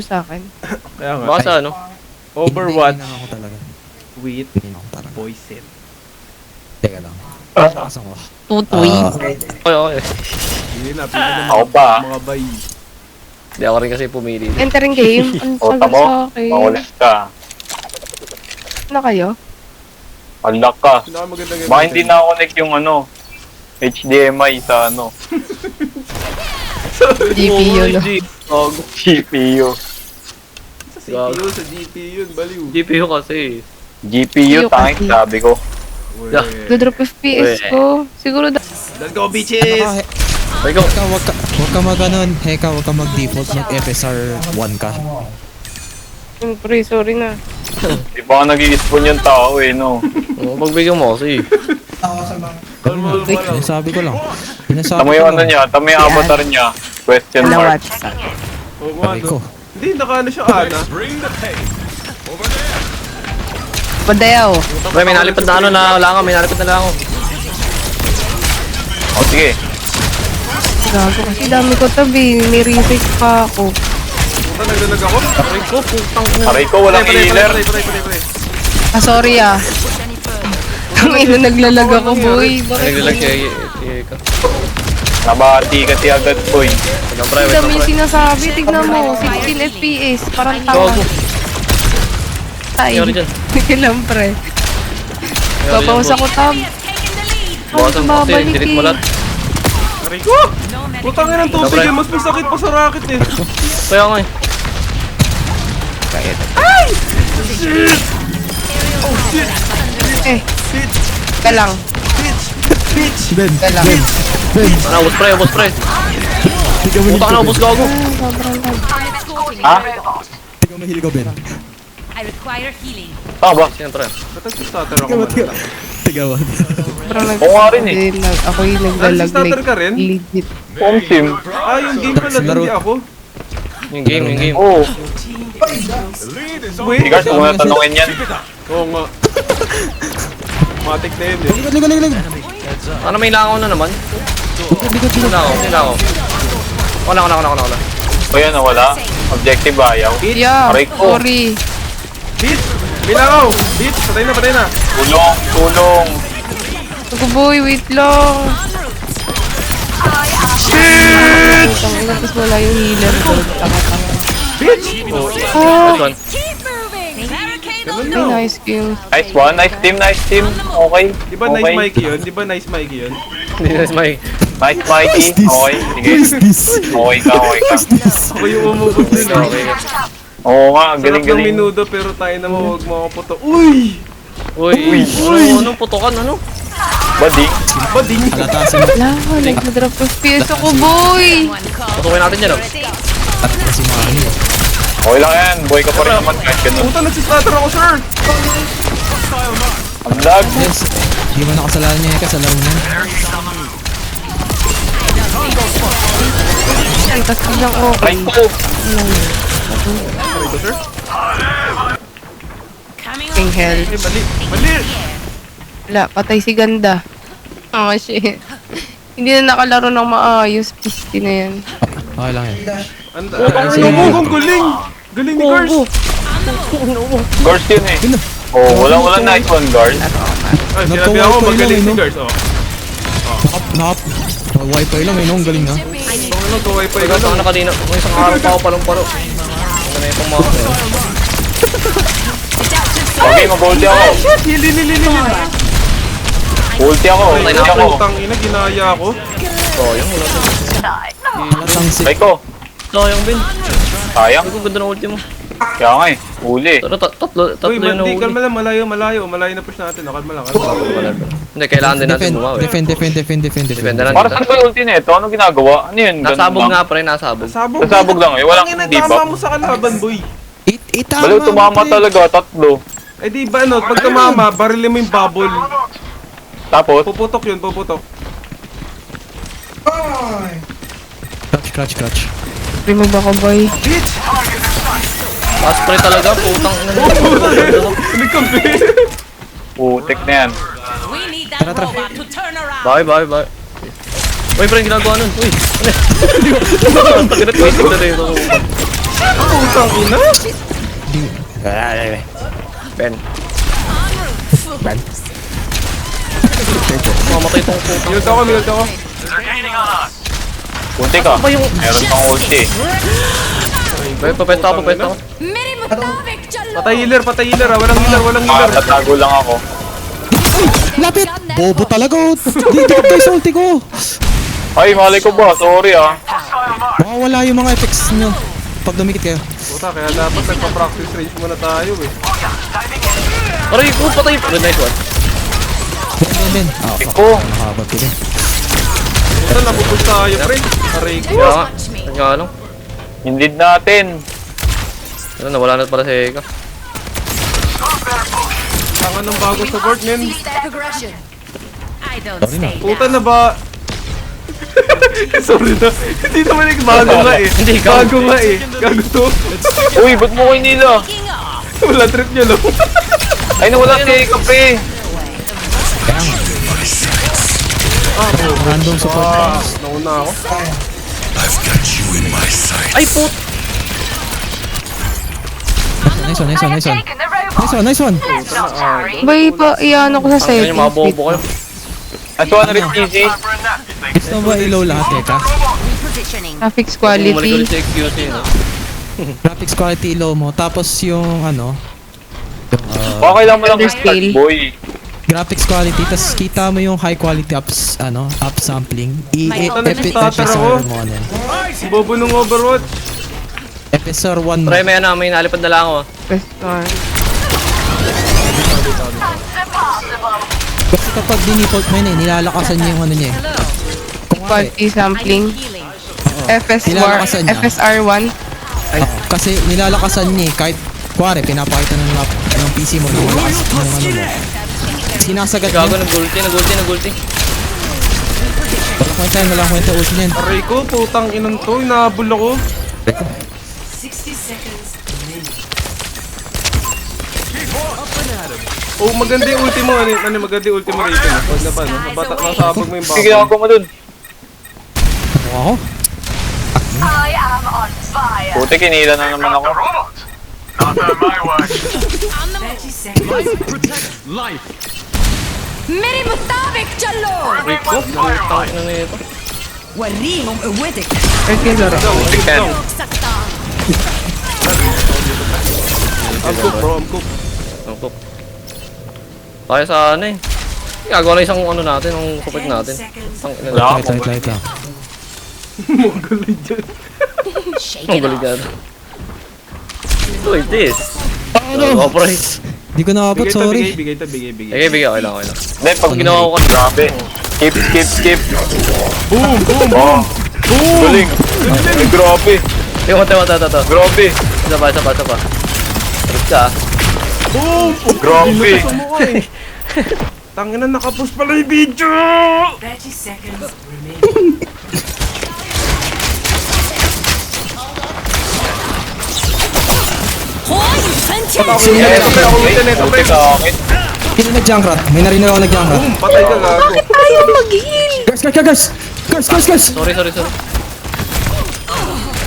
sa akin. Kaya nga. Baka sa ano? Overwatch Hindi na ako talaga. with Hindi na ako talaga. Poison. Teka lang. Pasok ko. Tutoy. Okay. Hindi na, pili na Ako pa. mga bay. Hindi ako rin kasi pumili. Entering game. Ang O, sagot tamo. sa akin. Makulit ka. Na kayo? Unlock ka. Pinakamaganda game. Baka hindi na-connect yung ano, HDMI sa ano, GPU, no? GPU. Sa CPU, sa GPU yun, baliw. GPU kasi. GPU, tangik, sabi ko. Yeah. Dodrop FPS ko. Siguro Let's go, Ano bitches! ka? Ay ko. Wag ka mag-ganon. Heka, wag ka mag-default. Mag-FSR 1 ka. Siyempre, sorry na. Di ba nag-i-spawn yung tao eh, no? Magbigyan mo kasi. Kalma ka lang. Sinasabi ko lang. Sinasabi Tamo ko yung ano lang. niya, tamo yung avatar niya. Question mark. Nawatch. Oo nga, Aray no? ko. Hindi, naka ano siya, Ana. Padayaw. Pre, may nalipad na ano na wala ka. May nalipad na lang ako. O sige, Gago kasi dami ko tabi. May research pa ako. Puta, nagdalag ako. Aray ko, putang ina. aray ko, walang healer. Pare. Ah, sorry ah. Ang ina naglalag ako, boy. Ay, Bakit? naglalag siya. Ika. Nabati kasi agad boy. Tignan pre, Ang wait dami lang yung pre. sinasabi. Tignan mo. 16 FPS. Parang tawa. Gogo. Tay. Nangyari dyan. Kailan, pre. Babawas ako, tab. Bawasan mo kasi. babalik Delete mo eh. lahat. Aray ko! Putang ina ng tubig eh, mas may sakit pa sa racket eh. Kaya nga eh. Eh. Ka lang. Ben, Ka lang. Ano, ubos pre, ubos pre. Tiga mo Putang na, ubos gago. Sobrang lag. Ha? Tiga mo heal ko, Ben. I require healing. Tama ba? Siyempre. Ba't nag-stutter ako Tiga mo, tiga. man? Tiga mo. Sobrang lag. Oo nga rin eh. Ako yung naglalag. Nag-stutter ka rin? Legit. Home sim. Ah, yung game pala, Laro. hindi ako. Yung game. Oo. Wait, Hindi ka muna tanongin yan. oo nga. Matik na yun eh. Liga, liga, liga. Ano, may langaw na naman? Langaw. Wala. O yan, wala. Objective ayaw. Yeah, Aray ko. sorry. Beat! Bilangaw! Beat! Patay na! Tulong, tulong. Ako boy, wait lang. Shit! Tapos wala yung healer ko. Tanga-tanga. This one. Keep moving. Barricade Ay, on. nice kill. Nice one, nice team. Okay. Di ba nice Mikey yun? Di ba nice Mikey yun? This is my... Nice Mikey. this? Okay, sige. What is this? Okay ka. Ako yung umubog din eh. Okay. Oo nga, Sarap ng galing-galing. minudo pero tayo na huwag mo ako puto. Uy! Uy. Anong putokan? Ano? Bading. Bading! Halata sila. Wala, nag-drop FPS ako, boy. One call. Putukin natin yan, oh. At kasi mga ano. Okay lang yan. Boy ka pa rin naman kahit ganun. Puta, nagsistutter ako, sir! Ang lag. Yes. Di ba nakasalanan niya Heka sa laro niya? Ay, tas biglang Ay okay. ko. Coming King on. hell. Eh, mali! Wala, patay si ganda. Oh, shit. Hindi na nakalaro ng maayos. Pisti na yan. Okay lang yan. Ang galing! Galing ni Gars! Guards yun eh. Oh, walang nice one, guard. Ay, sinabi ako, Nagka-wifi magaling lang, si eh, no? Gars, oh. Wifi lang eh, no? Ang galing na. Ano, to-wifi Ikaw, ka saan lang. na kanina? May isang araw pa ako palong-palo. Ano na yung mga... Okay, mag-ulti ako. Shit! Hili. Ulti ako. Putang ina, ginaya ako. Sayang, wala na. Latang si... Ay ko. Sayang, Ben. Sayang. Ang ganda ng ulti mo. Kaya nga eh. Uli. Pero tatlo Uy, yun na hindi, uli. kalma lang, malayo na push natin. Kalma lang. Hindi, kailangan din natin bumawi. Defend. Defend na lang. Para saan ba yung ulti na ito? Ano ginagawa? Ano yun? Ganun Nasabog lang? nga, pre, nasabog. Nasabog lang eh. Walang Tangina, debuff. tama mo sa kalaban, boy. Itama Baliw, tumama pre. talaga. Tatlo. Eh di ba ano, pag tumama, barilin mo yung bubble. Tapos, Puputok yun, puputok. Clutch. Remove ako, boy. Pass pre talaga, putang ina. Nagkampi. putik na yan. We need that robot to turn around. Bye. Uy, pre, ginagawa nun. Uy, ano? Hindi ko. Taginat ko, ito na rin. Putang ina. Ben. Mamatay tong puto. Mild ako. Ulti ka. Meron kang ulti. Papenta ako. मेरे मुताबिक चलो Patay healer ah. Walang healer. Tatago lang ako. Lapit! Bobo talaga oh. Dito guys, ulti ko. Ay, mali ko ba? Sorry ah. Mawawala yung mga effects nyo pag dumikit kayo. Puta, kaya dapat nagpa-practice range muna tayo eh. Aray ko, patay. Good night one. Ben. Ah, fuck. Iko. Nakahabag ko din. Puta, napupush tayo, pre. Aray ko. Kaya nga. Nga lang. Yung lead natin. Ano, nawala na pala si Eka. Tangan ng bago sa board, men. I don't stay Puta na ba? Sorry na. Hindi naman bago nga eh. Hindi, ikaw. Bago nga eh. Gago to. Uy, ba't mo ko inila? Wala trip niya lang. Ay, nawala si Kapre. Random support. Nauna ako. Ay, put. Nice one. Bay pa, iyan ako sa Ang ganyan, mga settings. bobo kayo. Ato na rin easy. Gusto mo ba ilaw lahat, Teka? Graphics Bumalik quality. ulit si XQC, no? Graphics quality low mo, tapos yung ano, Okay lang mo lang Underscale. boy. graphics quality, tapos kita mo yung high quality upsampling. starter FSR ako. mo ano yan. Bobo nung Overwatch. FSR 1 mo. Try may ano, may nalipad na lang ako. Best one. Kasi kapag dinipot mo yun nilalakasan niya yung ano niya eh. Quality sampling. healing. Nilalakasan niya. FSR1. Kasi nilalakasan niya eh, kahit kuwari, pinapakita ng PC mo na malakas yung ano mo. Sinasagat Gago, niya. nag-ulti. Walang kwenta ulti niyan. Aray ko, putang inan to. Inahabol ako. Oh, maganda yung ulti mo. Maganda yung ulti mo rito. Huwag na ba, no? Nasabag mo yung Sige, bako. ako mo dun. Ako? Puti, kinila na naman ako. मेरे मुताबिक चलो Aray ko, nakutang ina na ito. وريهم قوتك Putik yan. सकता I'm cook, bro. I'm cook. Ang tok. Tayo sa ano eh. Gagawa na isang ano natin, ang kupit natin. Ang ina Wala. na. Light lang. Mongol dyan. Ang galigado. What is this? Ano? Operas. Di ko nakapot, Bigay sorry. Bigay. Okay, bigay. Okay lang. Hindi, pag ginawa ko grabe. Skip. Boom! Oh, galing. Ay, grabe. Yung mata. Grabe. Isa pa. Sarap ka. Boom! Grabe. Sa mukha eh. Tangina, nakapost pala yung video! Yes, ulti ka akin. Sino nag-junkrat? May narinig ako nag-junkrat. Boom! Patay ka, gago. Guys! Sorry.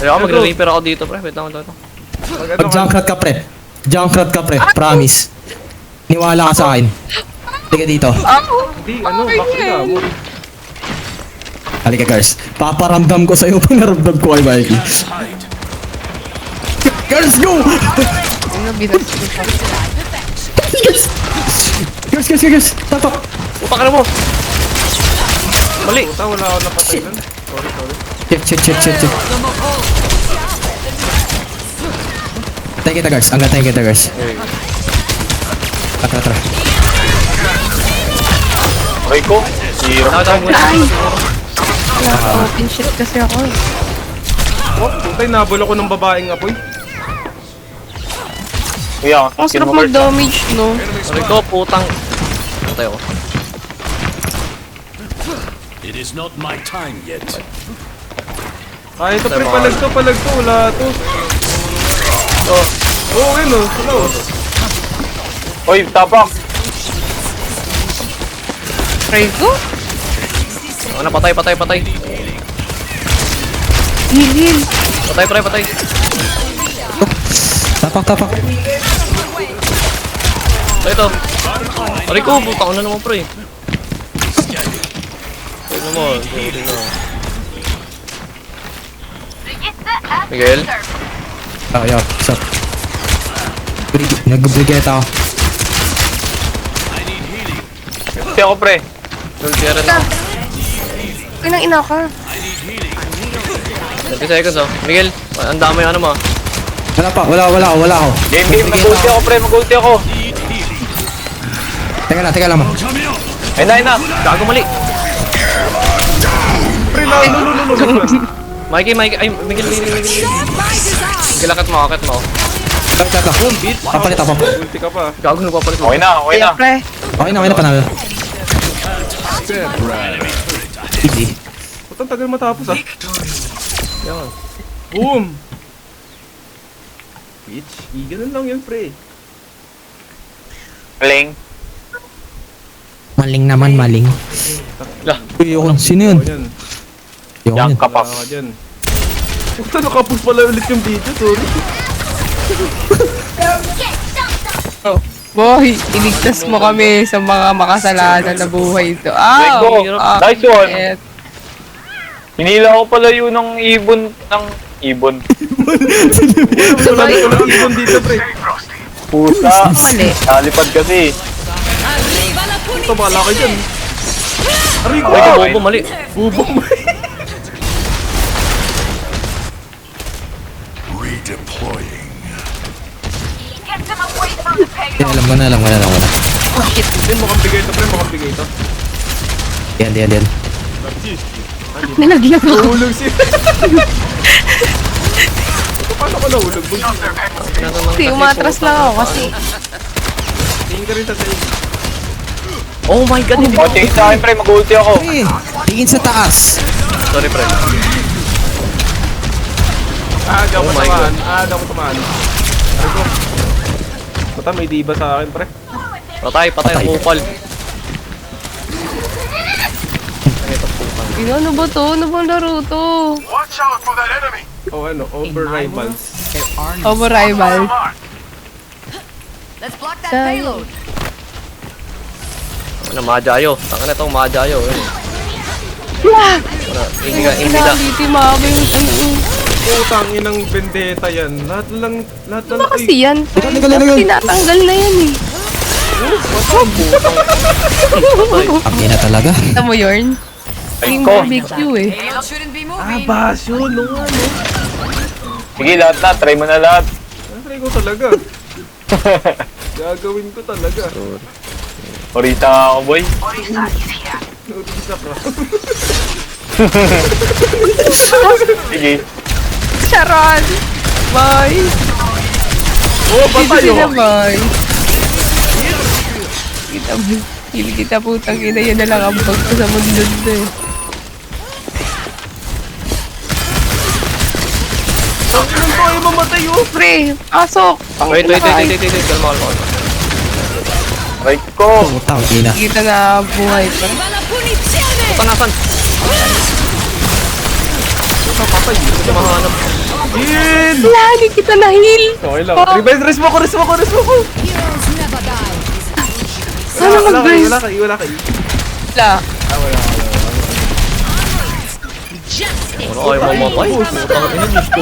Ayoko, magre-repair ako dito, pre. Wait lang. Pag-junkrat ka, pre. Promise. Niwala ka sa akin. Halika dito. Hindi, bakit ka mo? Halika, guys. Paparamdam ko sa'yo pinaramdam ko kay Mikey. Girls, go! Ano, binas ko siya. Guys! Tatok! Upa ka na mo! Mali! Puta, wala ako napatay nun. Check. Tayo kita, guys. Anggat kita, guys. Tara. Aray ko. Hirap. Nakatawag mo na. Wala ko. Open shit kasi ako eh. Oh, puta, nabol ako ng babaeng apoy. Kuya, Ang skin sarap mo first. mag-damage, no? Sorry ko, putang. Patay ako. It is not my time yet. Ay, ito pre, palag to. Wala to. Oh, yun o. Hello. Oy, tapak. Try ko? Ano, patay. Heal. Patay. Tapak. Ito. Aray ko, putang na naman pre. Ano mo? Sorry na. Miguel? Yo, what's up? Nag-brigade ako. Kasi ako, pre. Tultira na. Inang ina ka. 30 seconds oh. Miguel, ang dami ano mo. Wala ako. Game. Mag-ulti ako, pre. Mag-ulti ako. Teka lang. Ayun na. Gago mali. Pre, no. Mikey, ay, Miguel. Miguel, akit mo. Papalit ako. Ulti ka pa. Gago, nagpapalit mo. Okay na. Kaya pre. Okay na, panalo. Easy. Putang tagal matapos ah. Yan. Boom! Bitch, ganun lang yan, pre. Pling. Maling naman. Lah. Ayoko. Sino yun? O yan. Ayoko Yang yun. kapak. Wala ka dyan. Puta, nakapos pala ulit yung video, sorry. Boy, iligtas mo kami sa mga makasalanan na buhay ito. Let's go. Nice one. shit. Hinila ko pala yun ng ibon. Ibon. Wala ibon dito, pre. Puta. Mali. Nalipad kasi. Arriva la Puta, bala ka dyan. Aray ko! Ay, bobo, mali. Bubong mo. Redeploying. Alam ko na. Yan, mukhang bigay ito, pre. Mukhang bigay ito. Yan. Nilagyan mo. Nahulog siya. Paano ka nahulog? Kasi umatras lang ako kasi. Tingin ka rin sa sa'yo. Oh my god, hindi. O, tingin sa akin, pre. Mag-ulti ako. Tingin sa taas. Sorry, pre. Di ako Oh my tamaan. Di ako tamaan. Aray ko. Puta, may diba sa akin, pre. Patay ang kupal. Ano ba to? Ano bang laro to? O ano, over rivals. Over rival. Let's block that payload. Ano, majayo. Taka na itong majayo. Hindi ka. Inabiti mami yung ano. Putang inang vendetta yan. Lahat lang Ano kasi yan? Legal. Tinatanggal na yan eh. Ang ina talaga. Kita mo yun? Ay Yung ko. barbecue eh. Payload shouldn't be moving. basyo, no ano. Sige, lahat na. Try mo na lahat. Try ko talaga. Gagawin ko talaga. Orita ako, boy. Nurisa ka. Sige. Sharon! Bye! Oh, patay Sila oh. bye! Kita putang ina yun na lang ang bag ko sa mundo eh. Ang inang ko ay mamatay oh. Pre! Pasok! Wait. Kalma. Right ko. Putang ina. Kita na buhay pa. Arriva la punizione. Panasan. Patay. Hindi mahanap. Yin! Lagi kita na heal! Okay lang. Revenge, rest mo ko. Heroes never die. Ano mag-guys? Wala kayo. Wala. Ano kayo mamatay? Putang ina, Diyos ko.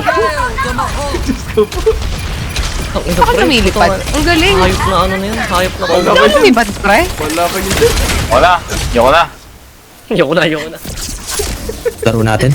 Ang ina, Ako pre. lumilipad. Ang galing! Hayop na ano na yan. Hayop na Wala Ako kayo. lumipad, pre? Wala kayo dyan. Wala. Yoko na. Ayoko na. Laro natin.